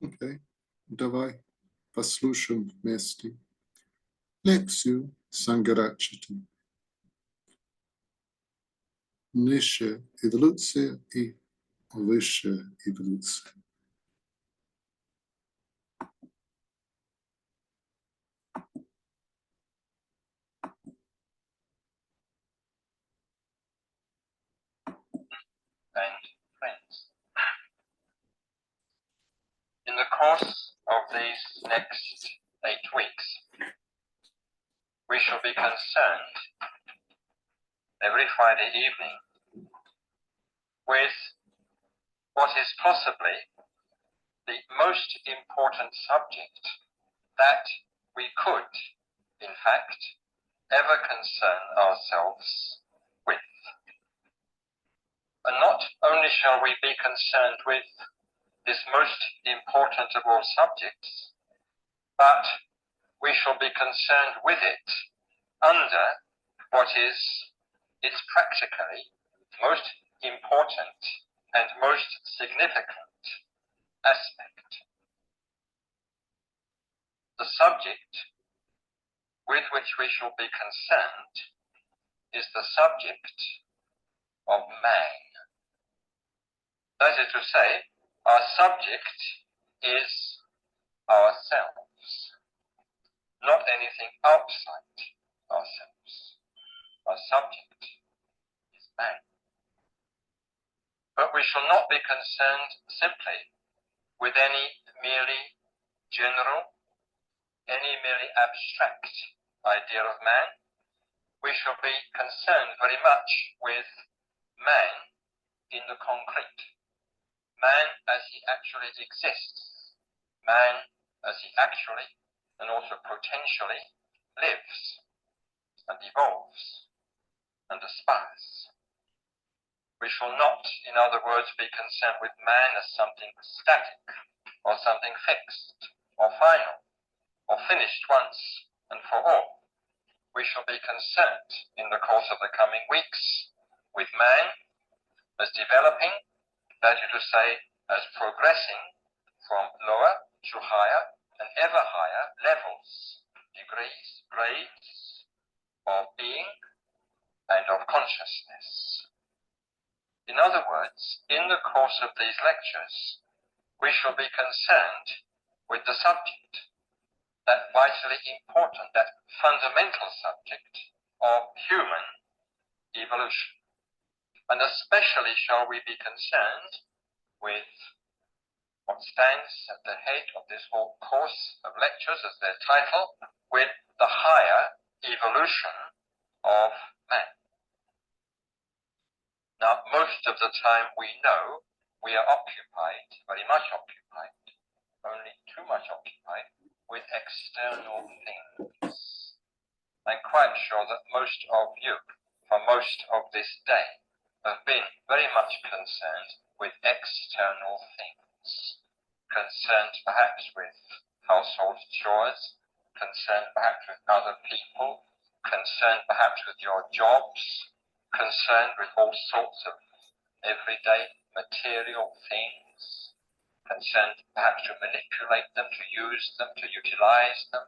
Окей, давай послушаем вместе лекцию Сангharakshita. Низшая эволюция и высшая эволюция. And friends, in the course of these next 8 weeks, we shall be concerned every Friday evening with what is possibly the most important subject that we could, in fact, ever concern ourselves with. And not only shall we be concerned with this most important of all subjects, but we shall be concerned with it under what is its practically most important and most significant aspect. The subject with which we shall be concerned is the subject of man. That is to say, our subject is ourselves, not anything outside ourselves. Our subject is man. But we shall not be concerned simply with any merely general, any merely abstract idea of man. We shall be concerned very much with man in the concrete. Man as he actually exists. Man as he actually and also potentially lives and evolves and aspires. We shall not, in other words, be concerned with man as something static or something fixed or final or finished once and for all. We shall be concerned in the course of the coming weeks with man as developing, that is to say, as progressing from lower to higher and ever higher levels, degrees, grades of being and of consciousness. In other words, in the course of these lectures, we shall be concerned with the subject, that vitally important, that fundamental subject of human evolution. And especially shall we be concerned with what stands at the head of this whole course of lectures as their title, with the higher evolution of man. Now, most of the time we know we are occupied, very much occupied, only too much occupied, with external things. I'm quite sure that most of you, for most of this day, have been very much concerned with external things. Concerned perhaps with household chores, concerned perhaps with other people, concerned perhaps with your jobs, concerned with all sorts of everyday material things, concerned perhaps to manipulate them, to use them, to utilize them.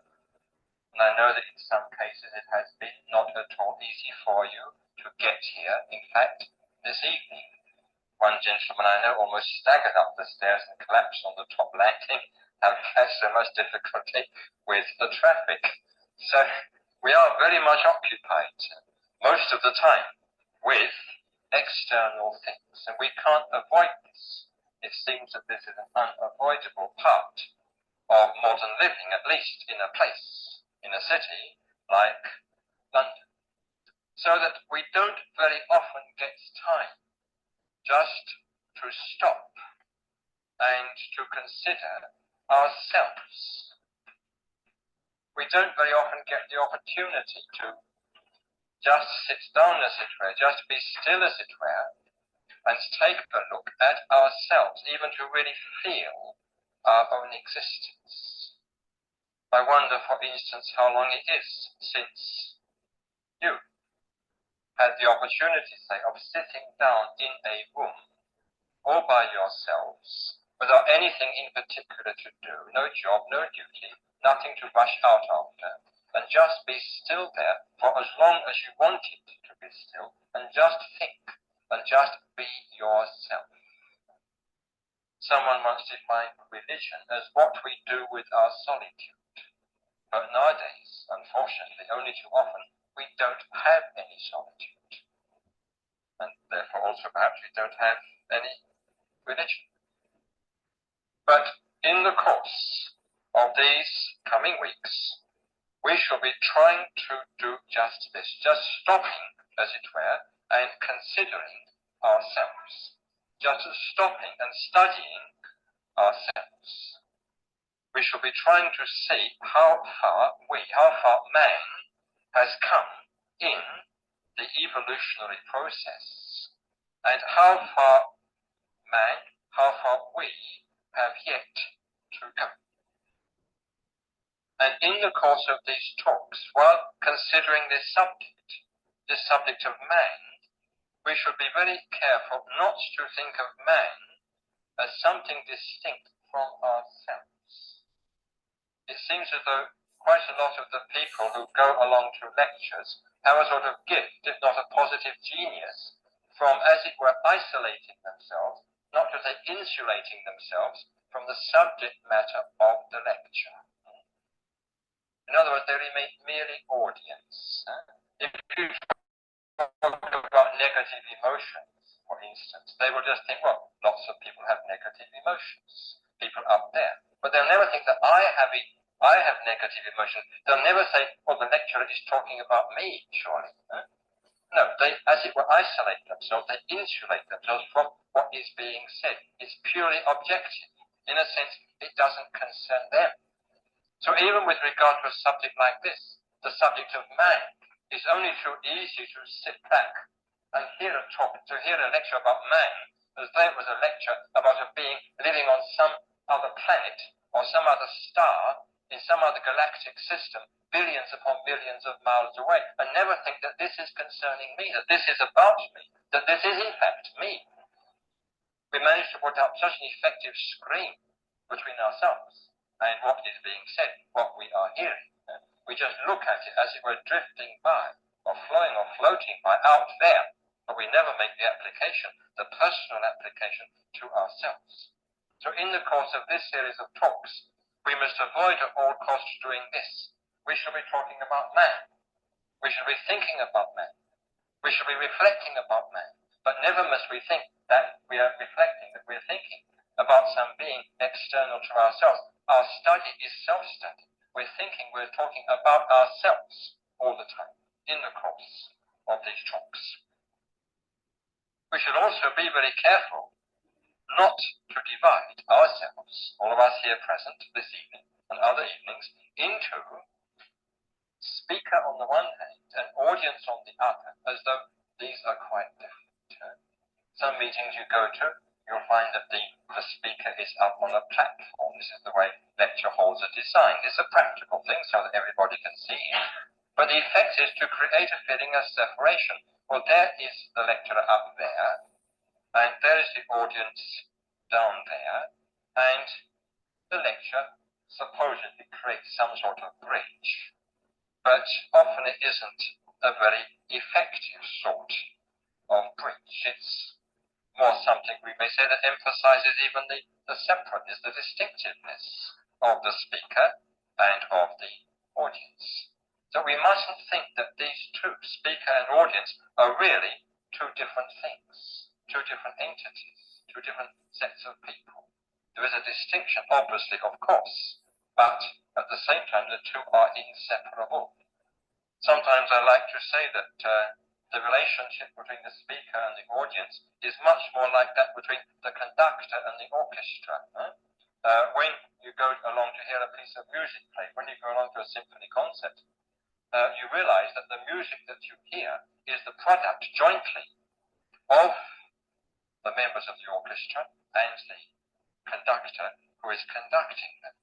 And I know that in some cases it has been not at all easy for you to get here. In fact, this evening, one gentleman I know almost staggered up the stairs and collapsed on the top landing, having had so much difficulty with the traffic. So we are very much occupied most of the time with external things, and we can't avoid this. It seems that this is an unavoidable part of modern living, at least in a place, in a city like London. So that we don't very often get time just to stop and to consider ourselves. We don't very often get the opportunity to just sit down, as it were, just be still, as it were, and take a look at ourselves, even to really feel our own existence. I wonder, for instance, how long it is since you had the opportunity, say, of sitting down in a room all by yourselves without anything in particular to do, no job, no duty, nothing to rush out after, and just be still there for as long as you want it to be still, and just think, and just be yourself. Someone once defined religion as what we do with our solitude. But nowadays, unfortunately, only too often, we don't have any solitude. And therefore also perhaps we don't have any religion. But in the course of these coming weeks, we shall be trying to do just this, just stopping, as it were, and considering ourselves. Just stopping and studying ourselves. We shall be trying to see how far man has come in the evolutionary process, and how far we have yet to go. And in the course of these talks, while considering this subject of man, we should be very careful not to think of man as something distinct from ourselves. It seems as though quite a lot of the people who go along to lectures have a sort of gift, if not a positive genius, from, as it were, isolating themselves, not to say insulating themselves, from the subject matter of the lecture. In other words, they remain merely audience. If you talk about negative emotions, for instance, they will just think, well, lots of people have negative emotions, people up there. But they'll never think that I have negative emotions. They'll never say, well, the lecturer is talking about me, surely. No, they, as it were, isolate themselves, they insulate themselves from what is being said. It's purely objective. In a sense, it doesn't concern them. So even with regard to a subject like this, the subject of man, it's only too easy to sit back and hear a lecture about man, as though it was a lecture about a being living on some other planet or some other star in some other galactic system, billions upon billions of miles away, and never think that this is concerning me, that this is about me, that this is in fact me. We managed to put up such an effective screen between ourselves and what is being said, what we are hearing. We just look at it as it were drifting by, or flowing or floating by out there, but we never make the application, the personal application, to ourselves. So in the course of this series of talks, we must avoid at all costs doing this. We shall be talking about man. We shall be thinking about man. We shall be reflecting about man. But never must we think that we are reflecting, that we are thinking about some being external to ourselves. Our study is self-study. We're thinking, we're talking about ourselves all the time in the course of these talks. We should also be very careful not to divide ourselves, all of us here present this evening and other evenings, into speaker on the one hand and audience on the other, as though these are quite different. Some meetings you go to, you'll find that the speaker is up on a platform. This is the way lecture halls are designed. It's a practical thing so that everybody can see it. But the effect is to create a feeling of separation. Well, there is the lecturer up there, and there is the audience down there, and the lecture supposedly creates some sort of bridge. But often it isn't a very effective sort of bridge. It's more something, we may say, that emphasizes even the separateness, the distinctiveness of the speaker and of the audience. So we mustn't think that these two, speaker and audience, are really two different things, two different entities, two different sets of people. There is a distinction, obviously, of course, but at the same time, the two are inseparable. Sometimes I like to say that the relationship between the speaker and the audience is much more like that between the conductor and the orchestra. When you go along to hear a piece of music played, when you go along to a symphony concert, you realize that the music that you hear is the product jointly of the members of the orchestra and the conductor who is conducting them.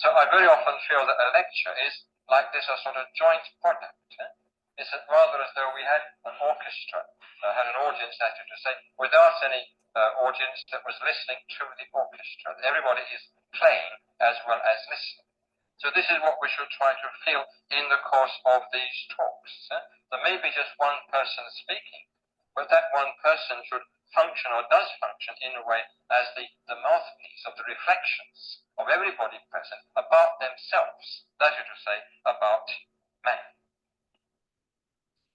So I very often feel that a lecture is like this, a sort of joint product. It's rather as though we had an orchestra, had an audience, that is to say, without any audience that was listening to the orchestra. Everybody is playing as well as listening. So this is what we should try to feel in the course of these talks. There may be just one person speaking, but that one person should function or does function in a way as the mouthpiece of the reflections of everybody present about themselves, that is to say, about man.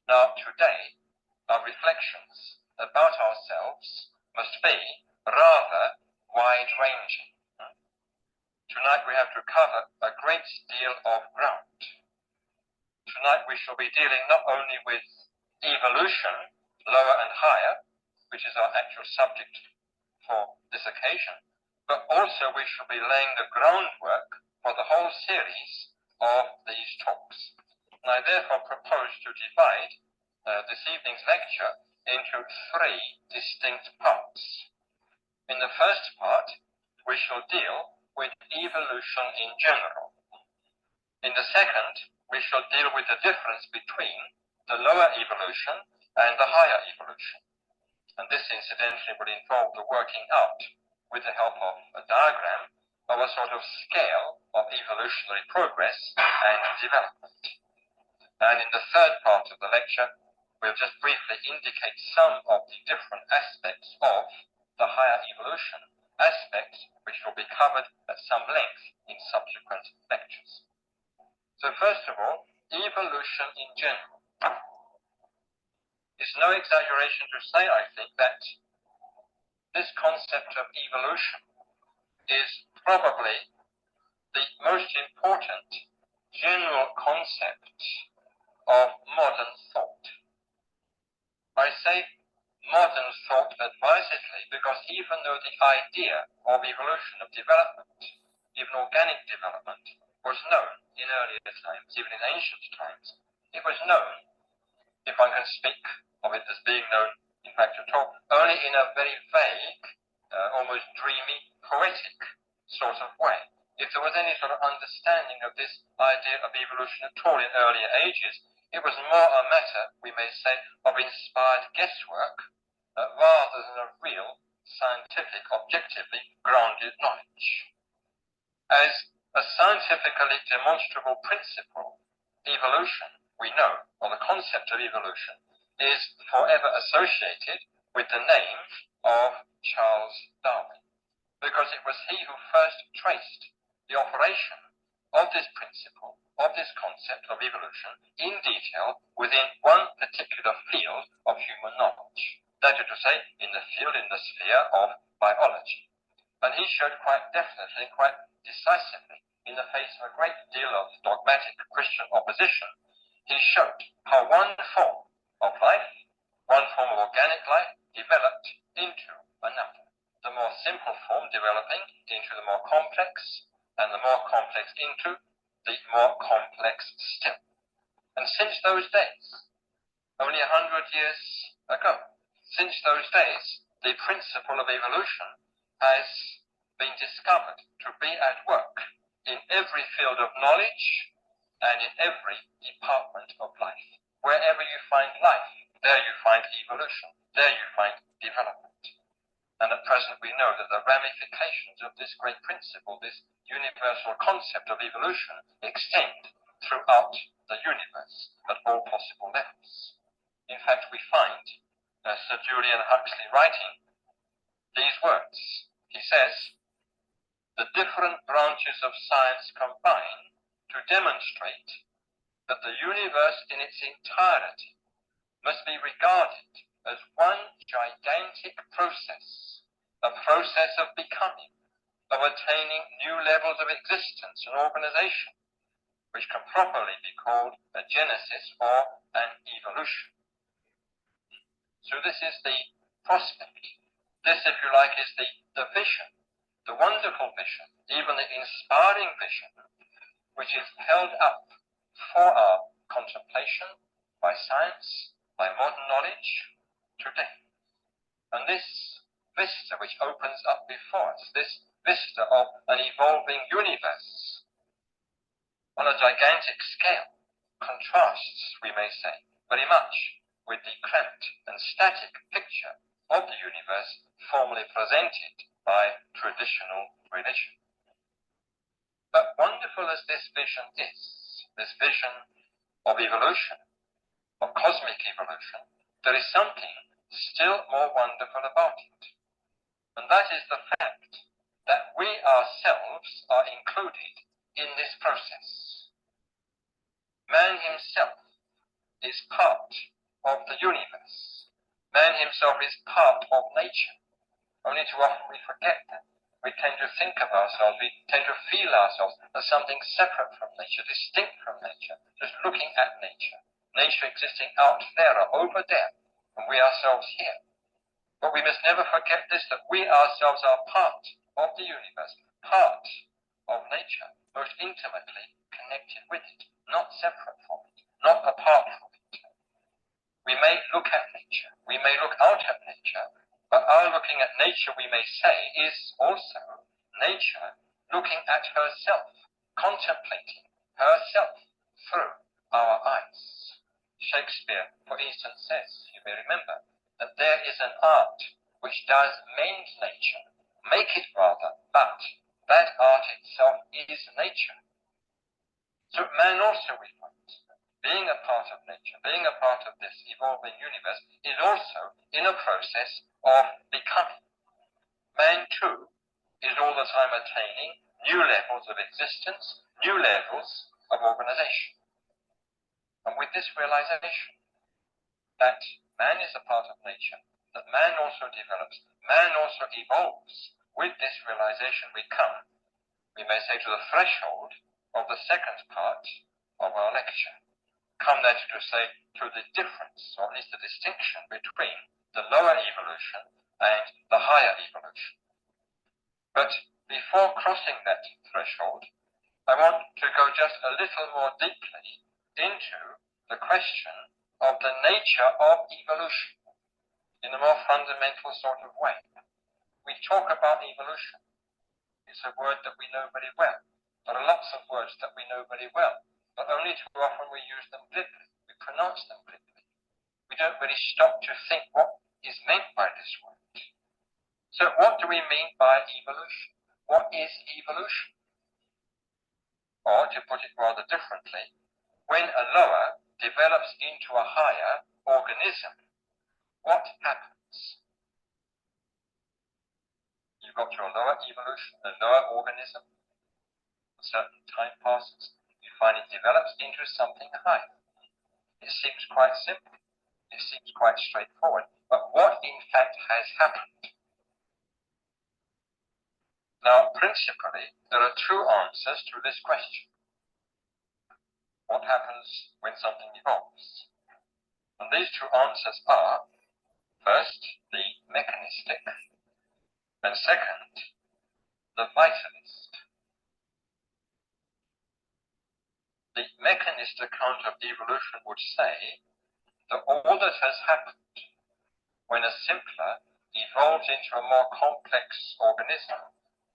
Now today, our reflections about ourselves must be rather wide-ranging. Tonight we have to cover a great deal of ground. Tonight we shall be dealing not only with evolution, lower and higher, which is our actual subject for this occasion, but also we shall be laying the groundwork for the whole series of these talks. And I therefore propose to divide this evening's lecture into three distinct parts. In the first part, we shall deal with evolution in general. In the second, we shall deal with the difference between the lower evolution and the higher evolution. And this incidentally would involve the working out, with the help of a diagram, of a sort of scale of evolutionary progress and development. And in the third part of the lecture, we'll just briefly indicate some of the different aspects of the higher evolution, aspects which will be covered at some length in subsequent lectures. So first of all, evolution in general. It's no exaggeration to say, I think, that this concept of evolution is probably the most important general concept of modern thought. I say modern thought advisedly because even though the idea of evolution, of development, even organic development, was known in earlier times, even in ancient times, it was known, if I can speak of it as being known, in fact at all, only in a very vague, almost dreamy, poetic sort of way. If there was any sort of understanding of this idea of evolution at all in earlier ages, it was more a matter, we may say, of inspired guesswork rather than a real scientific, objectively grounded knowledge. As a scientifically demonstrable principle, evolution, we know, or the concept of evolution, is forever associated with the name of Charles Darwin, because it was he who first traced the operation of this principle, of this concept of evolution, in detail within one particular field of human knowledge. That is to say, in the field, in the sphere of biology. And he showed quite definitely, quite decisively, in the face of a great deal of dogmatic Christian opposition, he showed how one form of life, one form of organic life, developed into another. The more simple form developing into the more complex, and the more complex into the more complex still. And since those days, only 100 years ago, since those days, the principle of evolution has been discovered to be at work in every field of knowledge and in every department of life. Wherever you find life, there you find evolution, there you find development. And at present we know that the ramifications of this great principle, this universal concept of evolution, extend throughout the universe at all possible levels. In fact, we find Sir Julian Huxley writing these words. He says, "The different branches of science combine to demonstrate that the universe in its entirety must be regarded as one gigantic process, a process of becoming, of attaining new levels of existence and organization, which can properly be called a genesis or an evolution." So this is the prospect. This, if you like, is the vision, the wonderful vision, even the inspiring vision, which is held up for our contemplation by science, by modern knowledge today. And this vista which opens up before us, this vista of an evolving universe on a gigantic scale, contrasts, we may say, very much with the cramped and static picture of the universe formally presented by traditional religion. But wonderful as this vision is, this vision of evolution, of cosmic evolution, there is something still more wonderful about it. And that is the fact that we ourselves are included in this process. Man himself is part of the universe. Man himself is part of nature. Only too often we forget that. We tend to think of ourselves, we tend to feel ourselves as something separate from nature, distinct from nature, just looking at nature. Nature existing out there or over there, and we ourselves here. But we must never forget this, that we ourselves are part of the universe, part of nature, most intimately connected with it, not separate from it, not apart from it. We may look at nature, we may look out at nature, but our looking at nature, we may say, is also nature looking at herself, contemplating herself through our eyes. Shakespeare, for instance, says, you may remember, that there is an art which does mend nature, make it rather, but that art itself is nature. So man also, we find, being a part of nature, being a part of this evolving universe, is also in a process of becoming. Man too is all the time attaining new levels of existence, new levels of organization. And with this realization that man is a part of nature, that man also develops, man also evolves, with this realization we come, we may say, to the threshold of the second part of our lecture. Come that to say, to the difference, or at least the distinction between the lower evolution and the higher evolution. But before crossing that threshold, I want to go just a little more deeply into the question of the nature of evolution in a more fundamental sort of way. We talk about evolution. It's a word that we know very well. There are lots of words that we know very well, but only too often we use them glibly. We pronounce them glibly. We don't really stop to think what is meant by this word. So what do we mean by evolution? What is evolution? Or, to put it rather differently, when a lower develops into a higher organism, what happens? You've got your lower evolution, a lower organism. A certain time passes, you find it develops into something higher. It seems quite simple. It seems quite straightforward. But what in fact has happened? Now, principally, there are two answers to this question. What happens when something evolves? And these two answers are, first, the mechanistic, and second, the vitalist. The mechanist account of evolution would say that all that has happened when a simpler evolves into a more complex organism,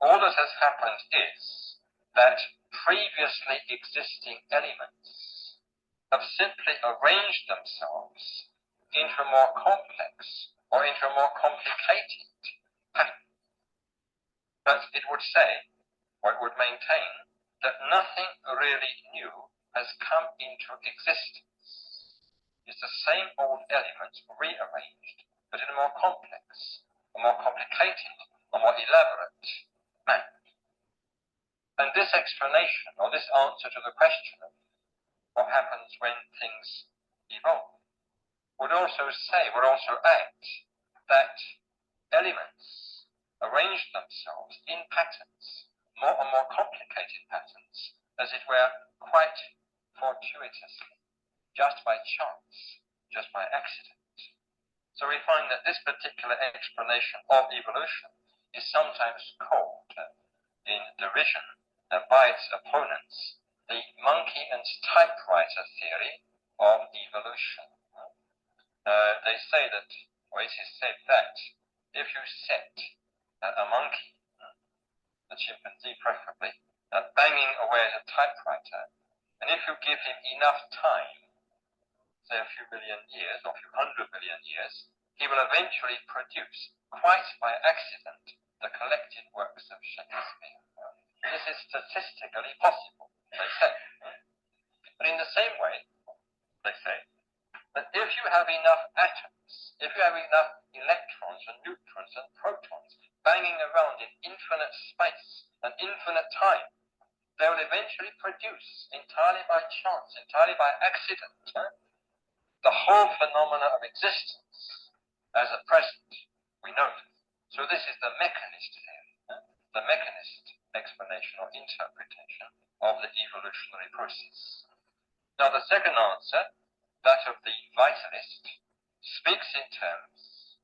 all that has happened is that previously existing elements have simply arranged themselves into a more complex or into a more complicated pattern. But it would say, or it would maintain, that nothing really new has come into existence. It's the same old elements rearranged, but in a more complex, a more complicated, a more elaborate manner. And this explanation, or this answer to the question of what happens when things evolve, would also add that elements arrange themselves in patterns, more and more complicated patterns, as it were, quite fortuitously, just by chance, just by accident. So we find that this particular explanation of evolution is sometimes called, in derision by its opponents, the monkey and typewriter theory of evolution. They say that, or it is said that, if you set a monkey, a chimpanzee preferably, banging away at a typewriter, and if you give him enough time, say a few million years or a few 100 million years, he will eventually produce quite by accident the collected works of Shakespeare. This is statistically possible, they say. But in the same way, they say, that if you have enough atoms, if you have enough electrons and neutrons and protons banging around in infinite space and infinite time, they will eventually produce, entirely by chance, entirely by accident, the whole phenomena of existence as at present we know it. So this is the mechanist theory, the mechanist explanation or interpretation of the evolutionary process. Now the second answer, that of the vitalist, speaks in terms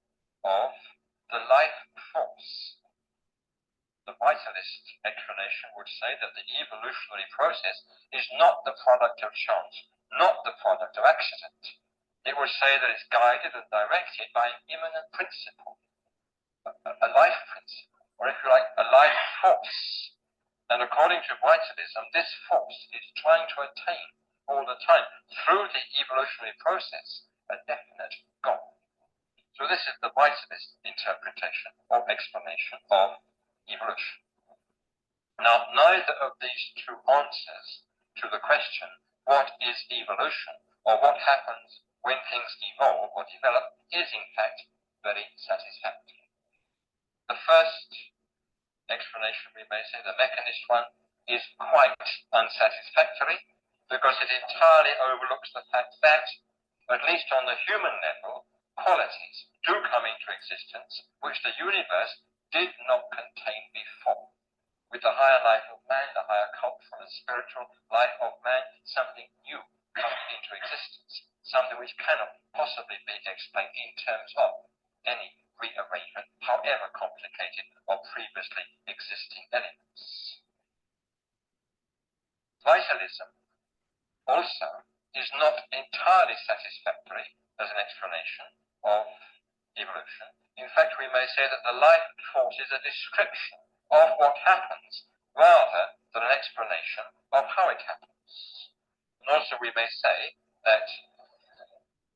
of the life force. The vitalist explanation would say that the evolutionary process is not the product of chance, not the product of accident. It would say that it's guided and directed by an immanent principle, a life principle, or if you like, a life force. And according to vitalism, this force is trying to attain all the time, through the evolutionary process, a definite goal. So this is the vitalist interpretation or explanation of evolution. Now, neither of these two answers to the question, what is evolution, or what happens when things evolve or develop, is in fact very satisfactory. The first explanation, we may say, the mechanist one, is quite unsatisfactory because it entirely overlooks the fact that, at least on the human level, qualities do come into existence which the universe did not contain before. With the higher life of man, the higher cultural and spiritual life of man, something new comes into existence, something which cannot possibly be explained in terms of any rearrangement, however complicated, of previously existing elements. Vitalism also is not entirely satisfactory as an explanation of evolution. In fact, we may say that the life force is a description of what happens rather than an explanation of how it happens. And also we may say that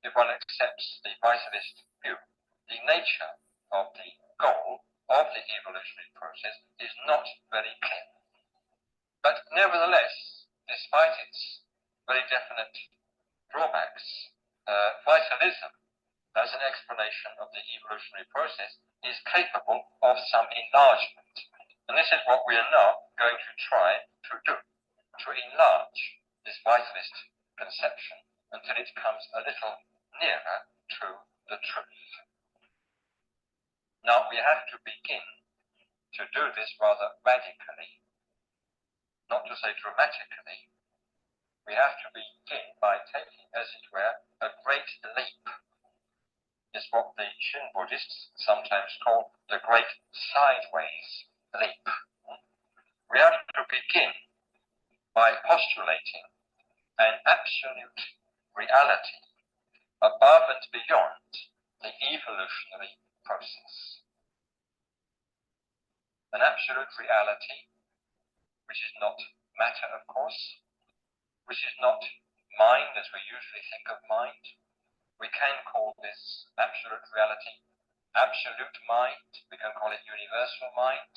if one accepts the vitalist view, the nature of the goal of the evolutionary process is not very clear. But nevertheless, despite its very definite drawbacks, vitalism as an explanation of the evolutionary process is capable of some enlargement. And this is what we are now going to try to do, to enlarge this vitalist conception until it comes a little nearer to the truth. Now we have to begin to do this rather radically, not to say dramatically. We have to begin by taking, as it were, a great leap. It's what the Shin Buddhists sometimes call the great sideways leap. We have to begin by postulating an absolute reality above and beyond the evolutionary process. An absolute reality which is not matter, of course, which is not mind as we usually think of mind. We can call this absolute reality absolute mind, we can call it universal mind,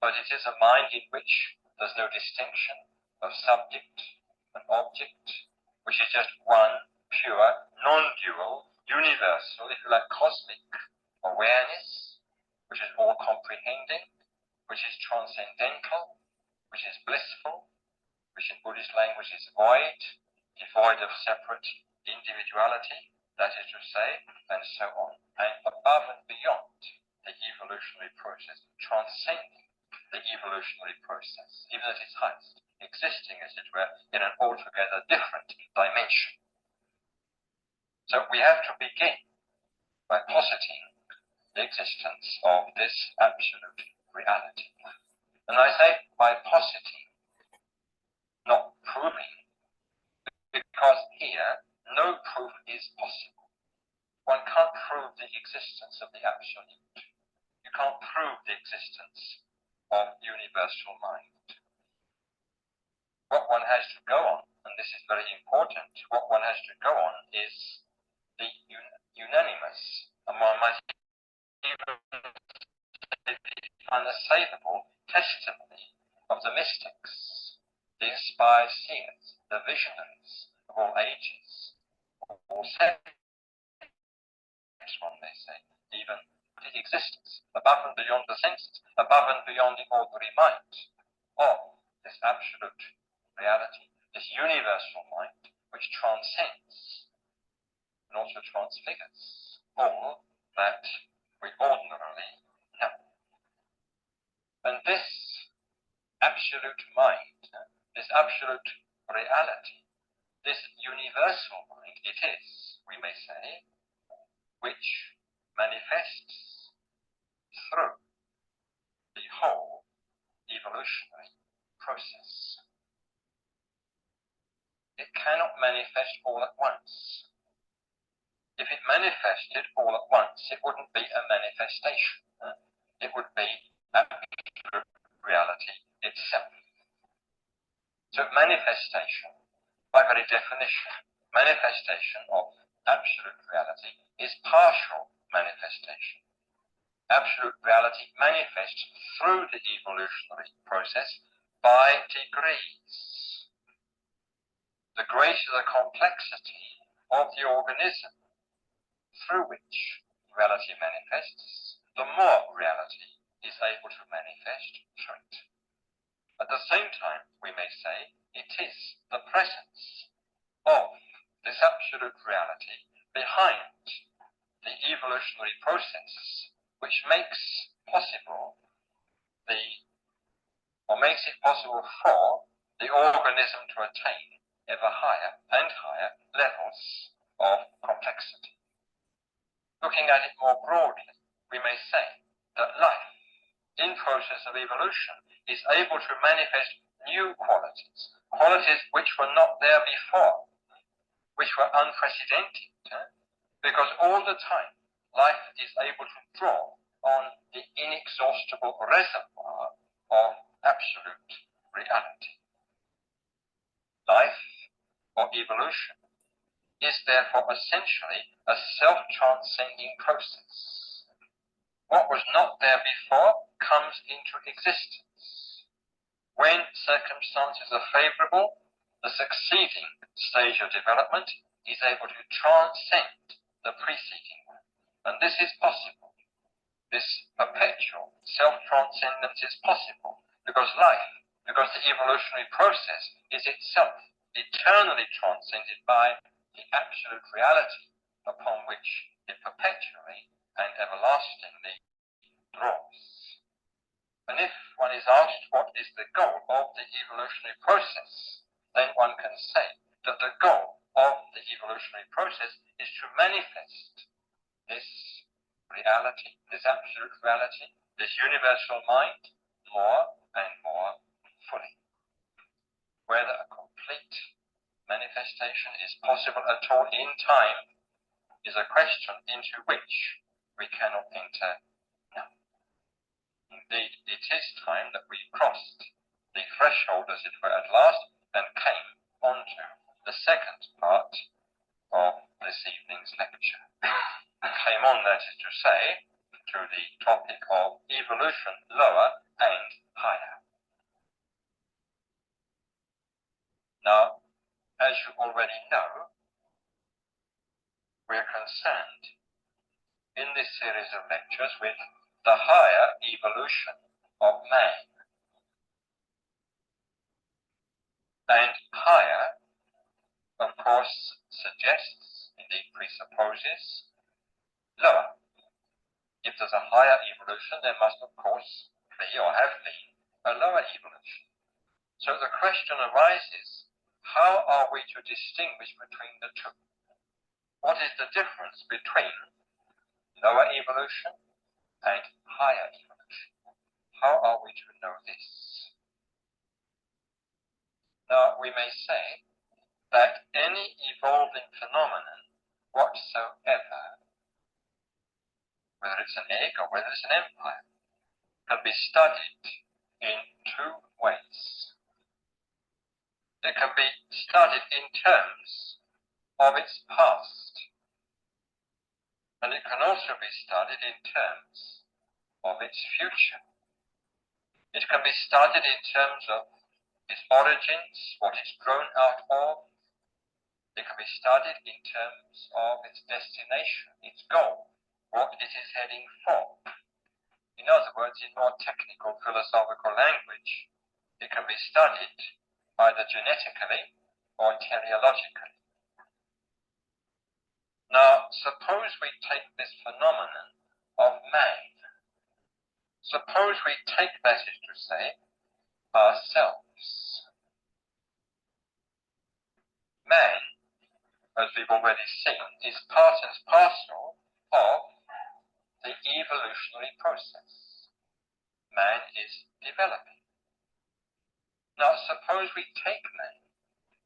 but it is a mind in which there's no distinction of subject and object, which is just one pure, non-dual, universal, if you like, cosmic awareness, which is all-comprehending, which is transcendental, which is blissful, which in Buddhist language is void, devoid of separate individuality, that is to say, and so on. And above and beyond the evolutionary process, transcending the evolutionary process, even at its highest, existing, as it were, in an altogether different dimension. So we have to begin by positing the existence of this absolute reality. And I say by positing, not proving, because here no proof is possible. One can't prove the existence of the absolute. You can't prove the existence of universal mind. What one has to go on, and this is very important, what one has to go on is the unanimous, and one might even the unassailable testimony of the mystics, the inspired seers, the visionaries of all ages, all sects, one may say, even the existence, above and beyond the senses, above and beyond the ordinary mind, of this absolute reality, this universal mind, which transcends and also transfigures all that we ordinarily know. And this absolute mind, this absolute reality, this universal mind, it is, we may say, which manifests through the whole evolutionary process. It cannot manifest all at once. If it manifested all at once, it wouldn't be a manifestation. It would be absolute reality itself. So manifestation, by very definition, manifestation of absolute reality is partial manifestation. Absolute reality manifests through the evolutionary process by degrees. The greater the complexity of the organism through which reality manifests, the more reality is able to manifest through it. At the same time, we may say it is the presence of this absolute reality behind the evolutionary process which makes it possible for the organism to attain ever higher and higher levels of complexity. Looking at it more broadly, we may say that life, in process of evolution, is able to manifest new qualities, qualities which were not there before, which were unprecedented, because all the time life is able to draw on the inexhaustible reservoir of absolute reality. Life, or evolution, is therefore essentially a self-transcending process. What was not there before comes into existence. When circumstances are favorable, the succeeding stage of development is able to transcend the preceding one. And this is possible. This perpetual self-transcendence is possible because the evolutionary process is itself eternally transcended by the absolute reality upon which it perpetually and everlastingly draws. And if one is asked what is the goal of the evolutionary process, then one can say that the goal of the evolutionary process is to manifest this reality, this absolute reality, this universal mind, more and more fully. Whether a complete manifestation is possible at all in time is a question into which we cannot enter now. Indeed, it is time that we crossed the threshold, as it were, at last, and came onto the second part of this evening's lecture. Came on, that is to say, to the topic of evolution lower and higher. Now, as you already know, we're concerned in this series of lectures with the higher evolution of man. And higher, of course, suggests, indeed presupposes, lower. If there's a higher evolution, there must, of course, be or have been a lower evolution. So the question arises, how are we to distinguish between the two? What is the difference between lower evolution and higher evolution? How are we to know this? Now, we may say that any evolving phenomenon whatsoever, whether it's an egg or whether it's an empire, can be studied in two ways. It can be studied in terms of its past. And it can also be studied in terms of its future. It can be studied in terms of its origins, what it's grown out of. It can be studied in terms of its destination, its goal, what it is heading for. In other words, in more technical philosophical language, it can be studied either genetically or teleologically. Now, suppose we take this phenomenon of man. Suppose we take, that is to say, ourselves. Man, as we've already seen, is part and parcel of the evolutionary process. Man is developing. Now, suppose we take man.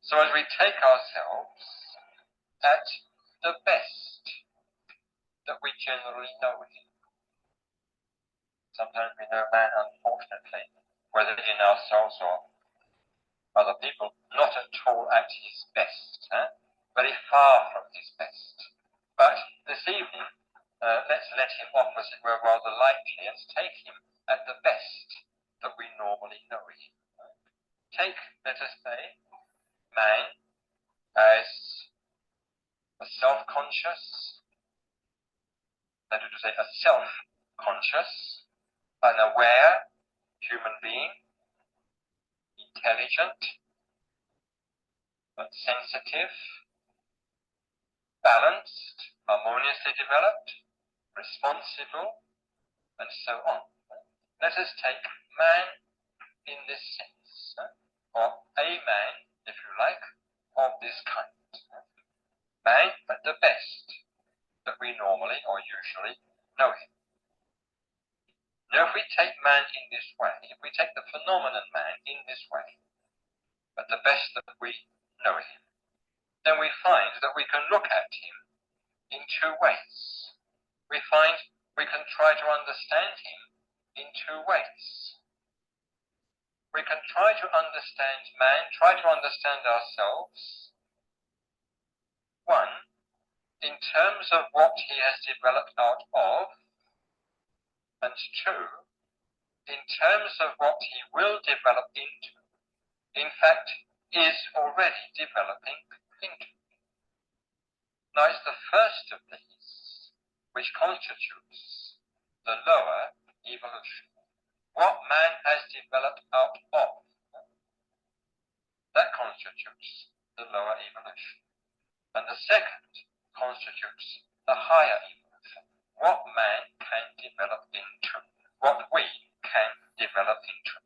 So as we take ourselves at the best that we generally know him. Sometimes we know man, unfortunately, whether in ourselves or other people, not at all at his best, very far from his best. But this evening, let's let him off, as it were, rather lightly and take him at the best that we normally know him. Take, let us say, man as a self-conscious, that is to say, a self-conscious, an aware human being, intelligent, but sensitive, balanced, harmoniously developed, responsible, and so on. Let us take man in this sense, or a man, if you like, of this kind. Man at the best that we normally or usually know him. Now, if we take man in this way, if we take the phenomenon man in this way, at the best that we know him, then we find that we can look at him in two ways. We find we can try to understand him in two ways. We can try to understand man, try to understand ourselves, one, in terms of what he has developed out of, and two, in terms of what he will develop into, in fact, is already developing into. Now, it's the first of these which constitutes the lower evolution. What man has developed out of, that constitutes the lower evolution. And the second constitutes the higher evolution. What man can develop into, what we can develop into.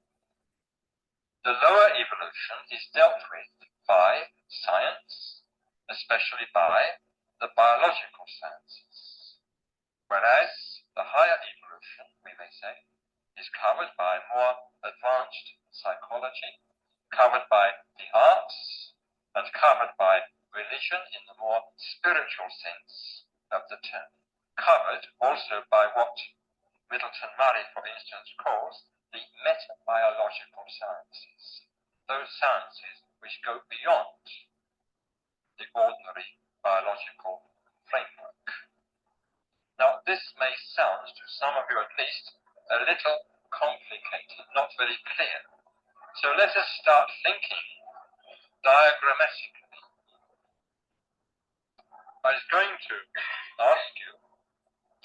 The lower evolution is dealt with by science, especially by the biological sciences, whereas the higher evolution, we may say, is covered by more advanced psychology, covered by the arts, and covered by religion in the more spiritual sense of the term. Covered also by what Middleton Murray, for instance, calls the metabiological sciences, those sciences which go beyond the ordinary biological framework. Now, this may sound, to some of you at least, a little complicated, not very clear. So let us start thinking diagrammatically. I was going to ask you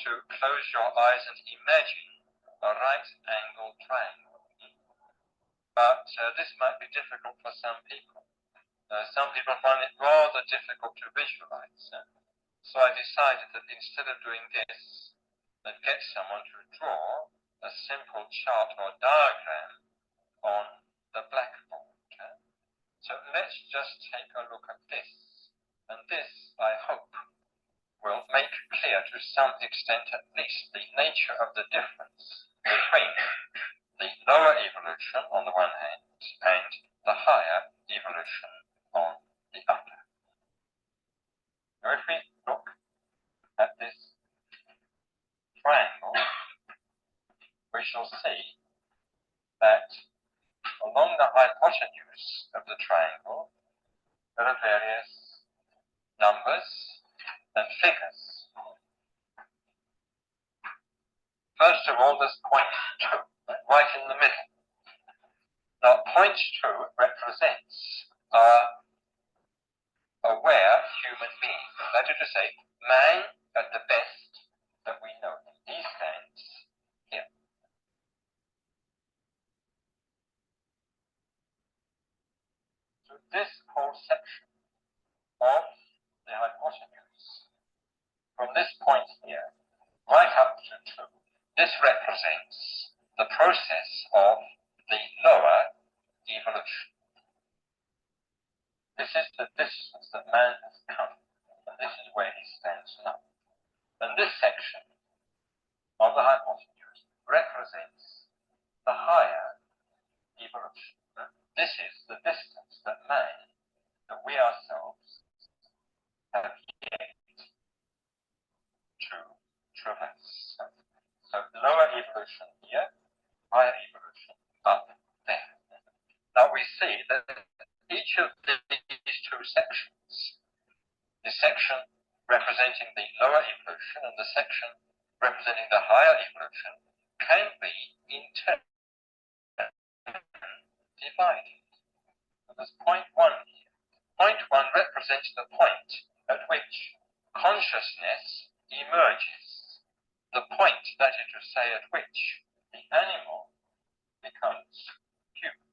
to close your eyes and imagine a right-angled triangle. But this might be difficult for some people. Some people find it rather difficult to visualize. So I decided that instead of doing this, I'd get someone to draw a simple chart or diagram on the blackboard. So let's just take a look at this. And this, I hope, will make clear to some extent at least the nature of the difference between the lower evolution on the one hand and the higher evolution on the other. Now if we look at this triangle, we shall see that along the hypotenuse of the triangle there are various numbers and figures. First of all, there's point 2, right in the middle. Now, point 2 represents our aware human being. That is to say, man at the best that we know. He stands here. So this whole section of the hypotenuse, from this point here, right up to 2, this represents the process of the lower evolution. This is the distance that man has come, and this is where he stands now. And this section of the hypotenuse represents the higher evolution. This is the distance that man, that we ourselves, have yet to traverse. So lower evolution here, higher evolution up there. Now we see that each of these two sections, the section representing the lower evolution and the section representing the higher evolution, can be in turn divided. So there's point 1 here. Point 1 represents the point at which consciousness emerges. The point, that is to say, at which the animal becomes human.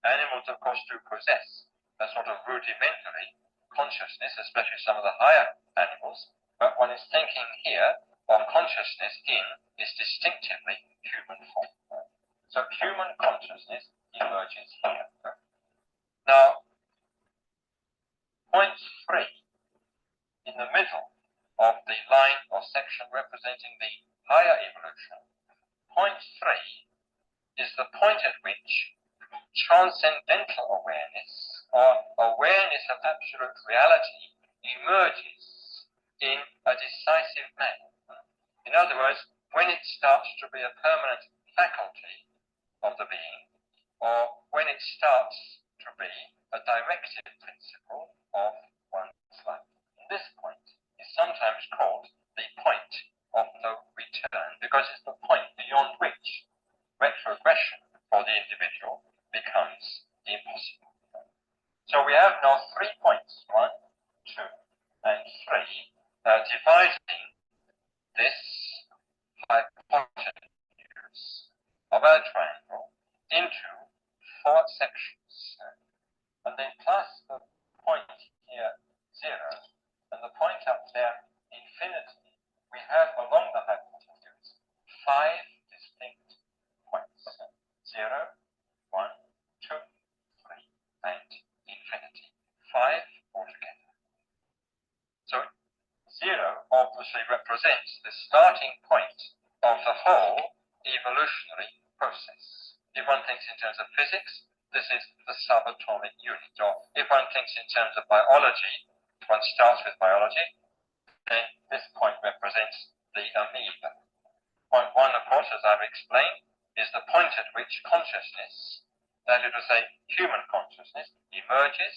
Animals, of course, do possess a sort of rudimentary consciousness, especially some of the higher animals, but one is thinking here of consciousness in its distinctively human form. So human consciousness emerges here. Now, point 3, in the middle of the line or section representing the higher evolution, point 3 is the point at which transcendental awareness, or awareness of absolute reality, emerges in a decisive manner. In other words, when it starts to be a permanent faculty of the being, or when it starts to be a directive principle of one's life. This point is sometimes called the point of no return, because it's the point beyond which retrogression for the individual becomes impossible. So we have now 3 points, 1, 2, and 3, dividing this hypotenuse of our triangle into 4 sections. And then plus the point here, 0, and the point up there, infinity, we have along the hypotenuse 5 distinct points. 0, 1, 2, 3, and infinity. 5 altogether. So 0 obviously represents the starting point of the whole evolutionary process. If one thinks in terms of physics, this is the subatomic unit. Or if one thinks in terms of biology, one starts with biology, then this point represents the amoeba. Point 1, of course, as I've explained, is the point at which consciousness, that is to say, human consciousness, emerges.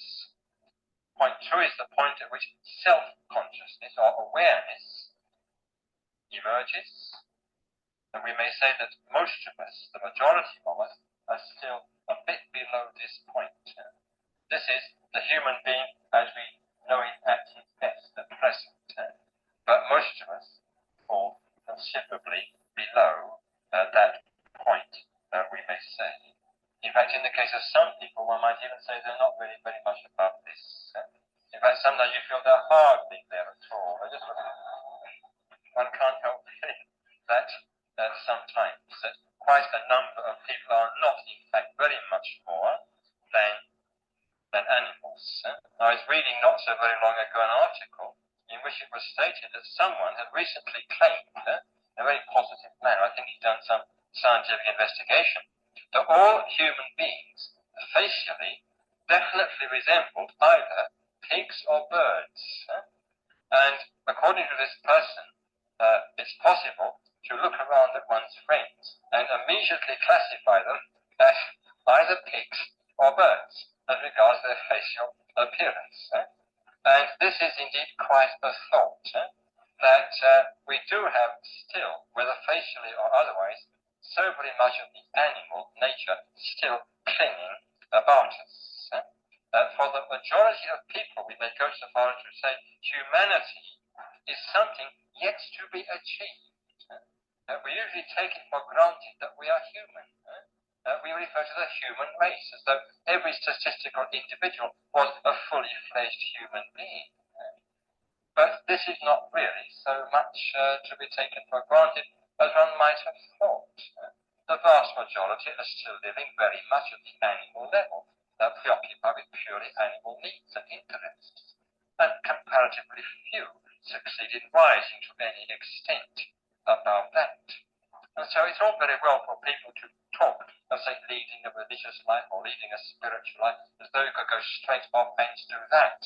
Point 2 is the point at which self-consciousness or awareness emerges. And we may say that most of us, the majority of us, are still a bit below this point. This is the human being as we know it at his best at present. But most of us fall considerably below that point, we may say. In fact, in the case of some people, one might even say they're not really very much above this. In fact, sometimes you feel they're hardly there at all. One can't help feeling that sometimes that quite a number of people are not, in fact, very much more than animals. I was reading not so very long ago an article in which it was stated that someone had recently claimed, in a very positive manner, I think he'd done some scientific investigation, that all human beings facially definitely resembled either pigs or birds. And according to this person, it's possible to look around at one's friends and immediately classify them as either pigs or birds as regards their facial appearance. And this is indeed quite a thought. that we do have still, whether facially or otherwise, so very much of the animal nature still clinging about us. For the majority of people, we may go so far as to say humanity is something yet to be achieved. We usually take it for granted that we are human. We refer to the human race as though every statistical individual was a fully fledged human being. But this is not really so much to be taken for granted as one might have thought. The vast majority are still living very much at the animal level, preoccupied with purely animal needs and interests, and comparatively few succeed in rising to any extent above that. And so it's all very well for people to talk of, say, leading a religious life or leading a spiritual life, as though you could go straight off and do that.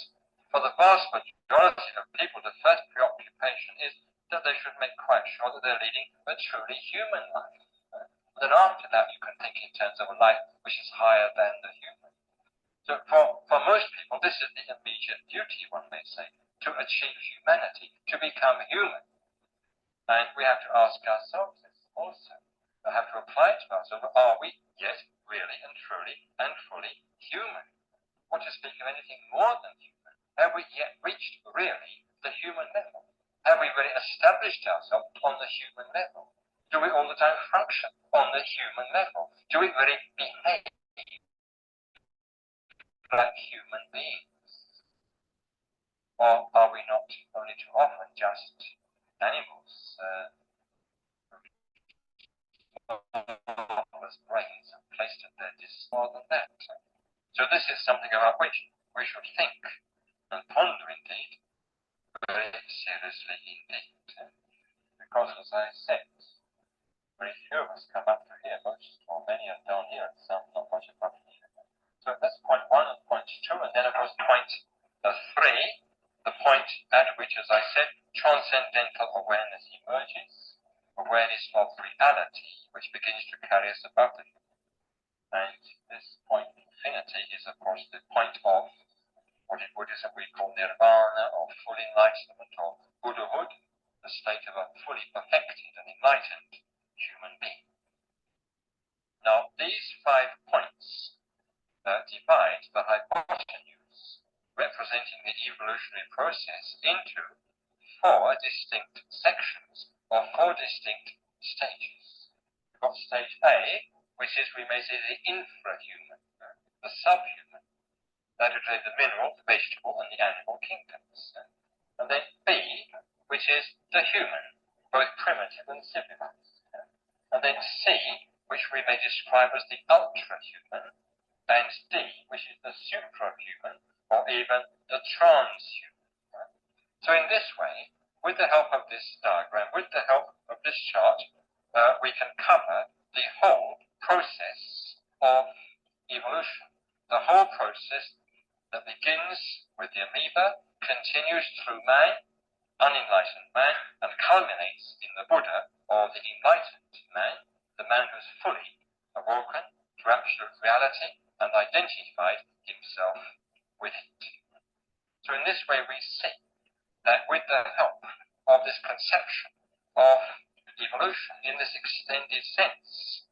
For the vast majority of people, the first preoccupation is that they should make quite sure that they're leading a truly human life. And then after that, you can think in terms of a life which is higher than the human. So for most people, this is the immediate duty, one may say, to achieve humanity, to become human. And we have to ask ourselves this also. We have to apply to ourselves, are we yet really and truly and fully human? Or to speak of anything more than human, have we yet reached really the human level? Have we really established ourselves on the human level? Do we all the time function on the human level? Do we really behave like human beings? Or are we not only too often just animals? Brains and placed at their more than that. So this is something about which we should think and ponder indeed, very seriously indeed. Because as I said, very few of us come up to here, most or many are down here, and some not much above here. So that's point one and point two, and then of course point three, the point at which, as I said, transcendental awareness emerges, awareness of reality, which begins to carry us above the human. And this point, infinity, is of course the point of what in Buddhism we call nirvana, or full enlightenment, or Buddhahood, the state of a fully perfected and enlightened human being. Now, these 5 points divide the hypotenuse, representing the evolutionary process, into 4 distinct sections, or 4 distinct stages. We've got stage A, which is, we may say, the infrahuman, the subhuman, that would be the mineral, the vegetable, and the animal kingdoms. And then B, which is the human, both primitive and civilized. And then C, which we may describe as the ultrahuman, and D, which is the suprahuman, or even the transhuman. So in this way, with the help of this diagram, with the help of this chart, we can cover the whole process of evolution. The whole process that begins with the amoeba, continues through man, unenlightened man, and culminates in the Buddha, or the enlightened man, the man who is fully awoken to absolute reality and identified himself with it. So in this way we see that with the help of this conception of evolution in this extended sense,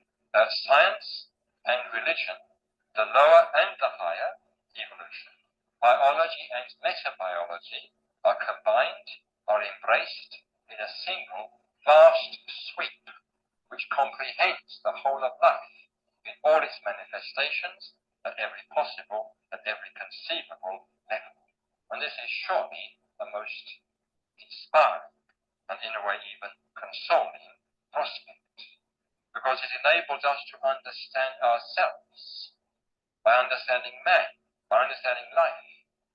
science and religion, the lower and the higher evolution, biology and metabiology are combined, are embraced in a single vast sweep which comprehends the whole of life in all its manifestations at every possible and every conceivable level. And this is surely a most inspiring and in a way even consoling prospect, because it enables us to understand ourselves by understanding man, by understanding life,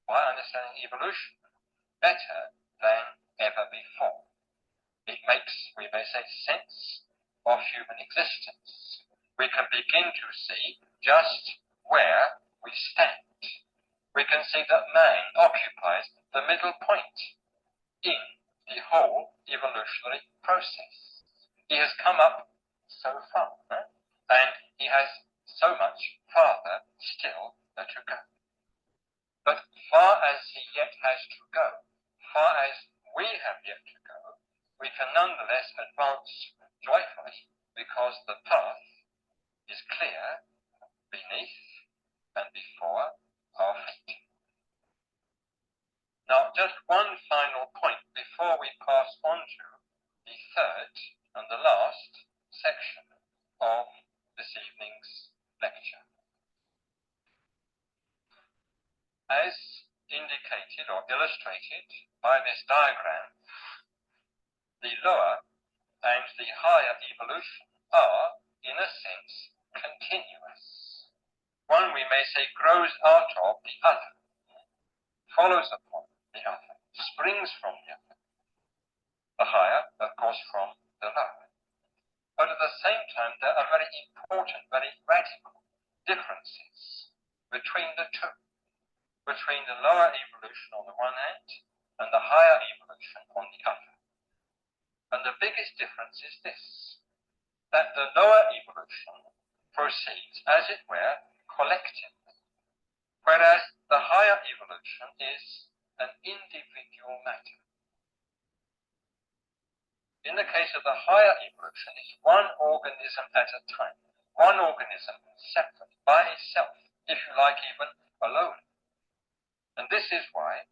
by understanding evolution better than ever before. It makes, we may say, sense of human existence. We can begin to see just where we stand. We can see that man occupies the middle point in the whole evolutionary process. He has come up so far, and he has so much farther still to go. But far as he yet has to go, far as we have yet to go, can nonetheless advance joyfully because the path is clear beneath and before our feet. Now, just one final point before we pass on to the third and the last section of this evening's lecture. As indicated or illustrated by this diagram, the lower and the higher evolution are, in a sense, continuous. One, we may say, grows out of the other, follows upon the other, springs from the other. The higher, of course, from the lower. But at the same time, there are very important, very radical differences between the two, between the lower evolution on the one hand and the higher evolution on the other. And the biggest difference is this, that the lower evolution proceeds, as it were, collectively, whereas the higher evolution is an individual matter. In the case of the higher evolution, it's one organism at a time, one organism separate, by itself, if you like, even alone. And this is why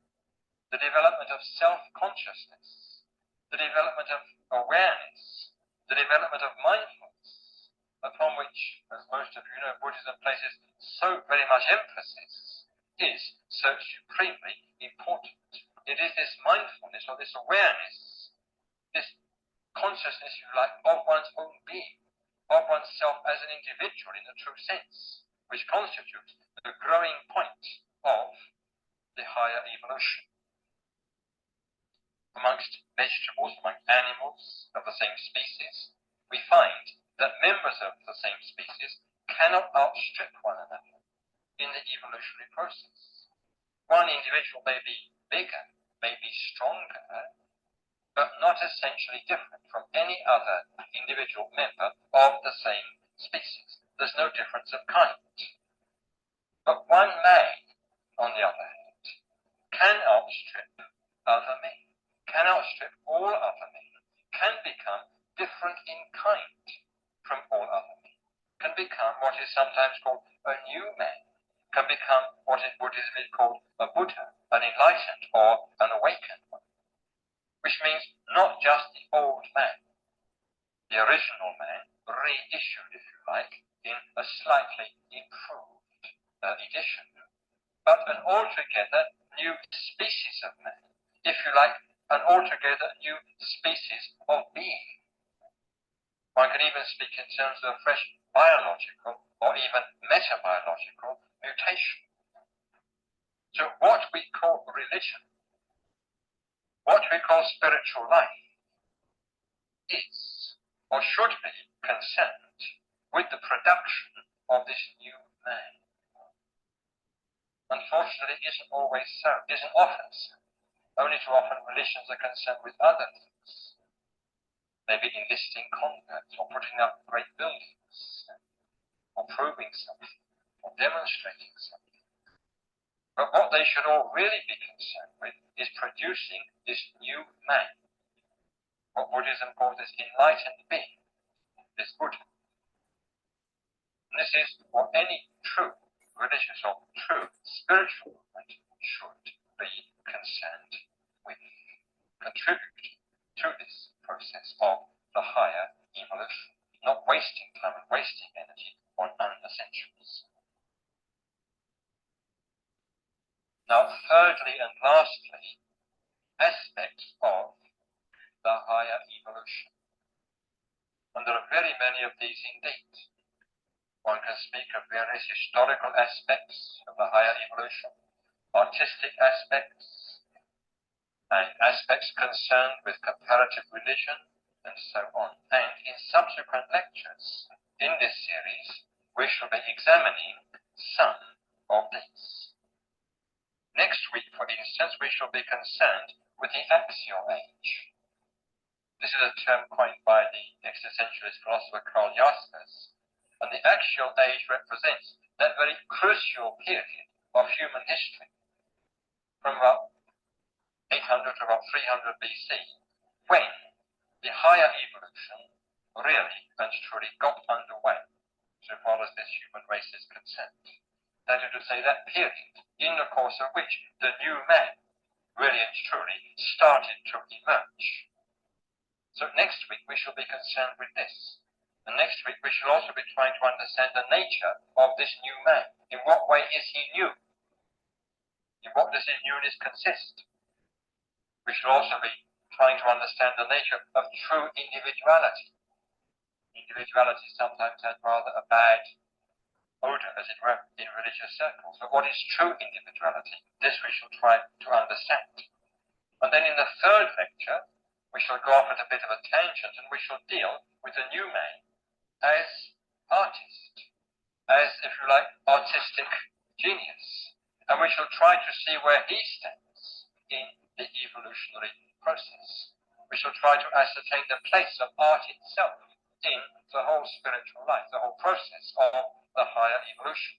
the development of self-consciousness, the development of awareness, the development of mindfulness, upon which, as most of you know, Buddhism places so very much emphasis, is so supremely important. It is this mindfulness or this awareness, this consciousness, if you like, of one's own being, of oneself as an individual in the true sense, which constitutes the growing point of the higher evolution. Amongst vegetables, amongst animals of the same species, we find that members of the same species cannot outstrip one another in the evolutionary process. One individual may be bigger, may be stronger, but not essentially different from any other individual member of the same species. There's no difference of kind. But one man, on the other hand, can outstrip other men, can outstrip all other men, can become different in kind from all other men, can become what is sometimes called a new man, can become what in Buddhism is called a Buddha, an enlightened or an awakened one, which means not just the old man, the original man, reissued, if you like, in a slightly improved edition, but an altogether new species of man, if you like, an altogether new species of being. One can even speak in terms of a fresh biological or even metabiological mutation. So what we call religion, what we call spiritual life, is or should be concerned with the production of this new man. Unfortunately, it isn't always so, it isn't often so. Only too often religions are concerned with other things, maybe enlisting converts or putting up great buildings or proving something or demonstrating something. But what they should all really be concerned with is producing this new man, what Buddhism calls this enlightened being, this Buddha. And this is what any true religious or true spiritual movement should be concerned with, contribute to this process of the higher evolution, not wasting time and wasting energy on unessentials. Now, thirdly and lastly, aspects of the higher evolution. And there are very many of these indeed. One can speak of various historical aspects of the higher evolution, artistic aspects, and aspects concerned with comparative religion, and so on. And in subsequent lectures in this series, we shall be examining some of these. Next week, for instance, we shall be concerned with the axial age. This is a term coined by the existentialist philosopher Karl Jaspers, and the axial age represents that very crucial period of human history, from about 800 to about 300 BC, when the higher evolution really and truly got underway, so far as this human race is concerned. That is to say, that period in the course of which the new man really and truly started to emerge. So next week we shall be concerned with this. And next week we shall also be trying to understand the nature of this new man. In what way is he new? In what does his newness consist? We shall also be trying to understand the nature of true individuality. Individuality sometimes has rather a bad odor, as it were, in religious circles. But what is true individuality? This we shall try to understand. And then in the third lecture, we shall go off at a bit of a tangent and we shall deal with the new man as artist, as, if you like, artistic genius. And we shall try to see where he stands in the evolutionary process. We shall try to ascertain the place of art itself in the whole spiritual life, the whole process of the higher evolution.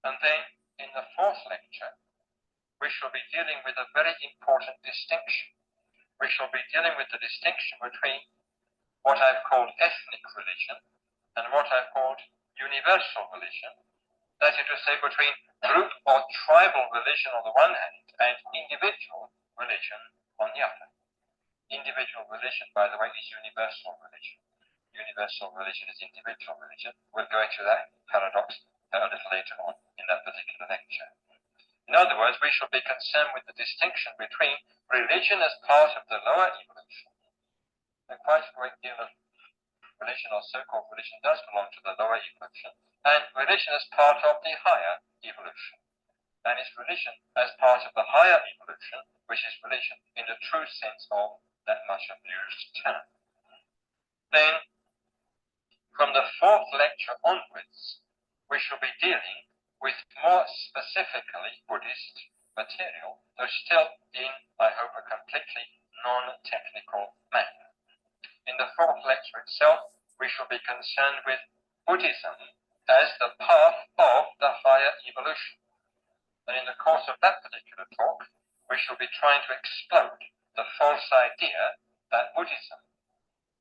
And then in the fourth lecture, we shall be dealing with a very important distinction. We shall be dealing with the distinction between what I've called ethnic religion and what I've called universal religion. That is to say, between group or tribal religion on the one hand and individual religion on the other. Individual religion, by the way, is universal religion. Universal religion is individual religion. We'll go into that paradox a little later on in that particular lecture. In other words, we shall be concerned with the distinction between religion as part of the lower evolution, and quite a great deal of religion or so-called religion does belong to the lower evolution, and religion as part of the higher evolution. And it's religion as part of the higher evolution, which is religion in the true sense of that much abused term. Then, from the fourth lecture onwards, we shall be dealing with more specifically Buddhist material, though still in, I hope, a completely non-technical manner. In the fourth lecture itself, we shall be concerned with Buddhism as the path of the higher evolution. And in the course of that particular talk, we shall be trying to explode the false idea that Buddhism,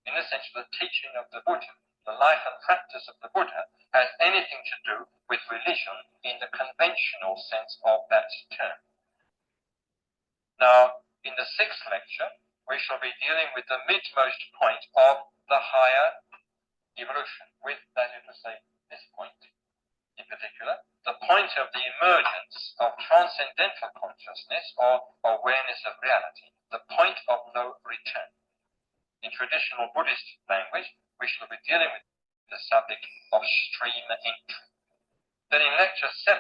in the sense of the teaching of the Buddha, the life and practice of the Buddha, has anything to do with religion in the conventional sense of that term. Now, in the sixth lecture, we shall be dealing with the midmost point of the higher evolution, with, that is to say, this point in particular, the point of the emergence of transcendental consciousness or awareness of reality, the point of no return. In traditional Buddhist language, we shall be dealing with the subject of stream entry. Then in lecture 7,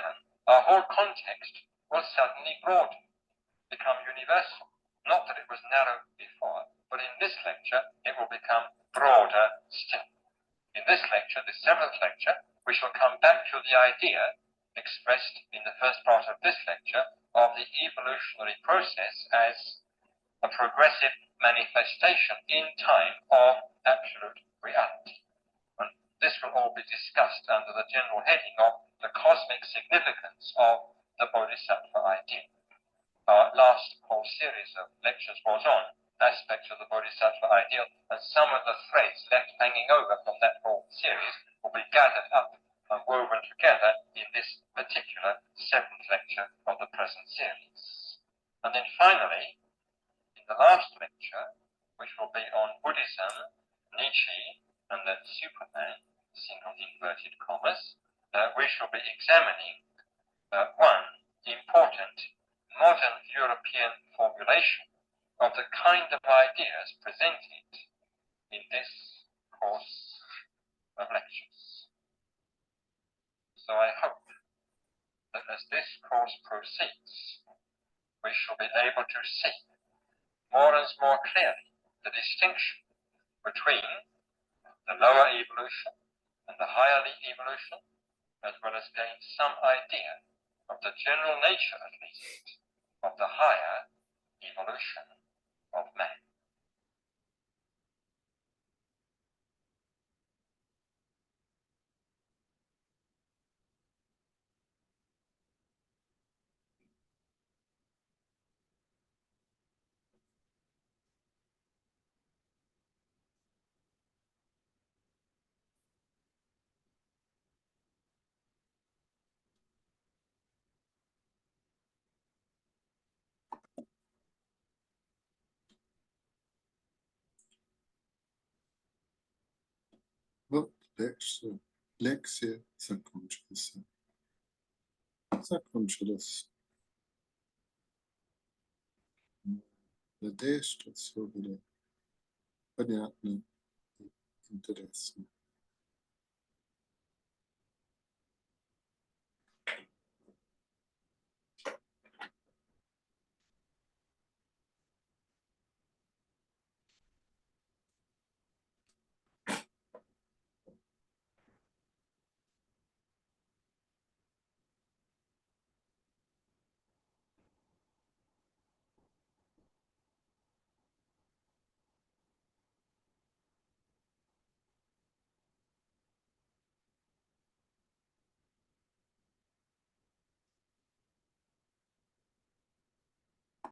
our whole context will suddenly broaden, become universal. Not that it was narrow before, but in this lecture, it will become broader still. In this lecture, the 7th lecture, we shall come back to the idea expressed in the first part of this lecture of the evolutionary process as a progressive manifestation in time of absolute reality. And this will all be discussed under the general heading of the cosmic significance of the Bodhisattva idea. Our last whole series of lectures was on aspects of the Bodhisattva ideal, and some of the threads left hanging over from that whole series will be gathered up and woven together in this particular 7th lecture of the present series. And then finally, in the last lecture, which will be on Buddhism, Nietzsche, and the Superman, single inverted commas, we shall be examining one important modern European formulation of the kind of ideas presented in this course of lectures. So I hope that as this course proceeds, we shall be able to see more and more clearly the distinction between the lower evolution and the higher evolution, as well as gain some idea of the general nature, at least, of the higher evolution of man. лекция закончилась. Закончилась. Надеюсь, что все было понятно и интересно.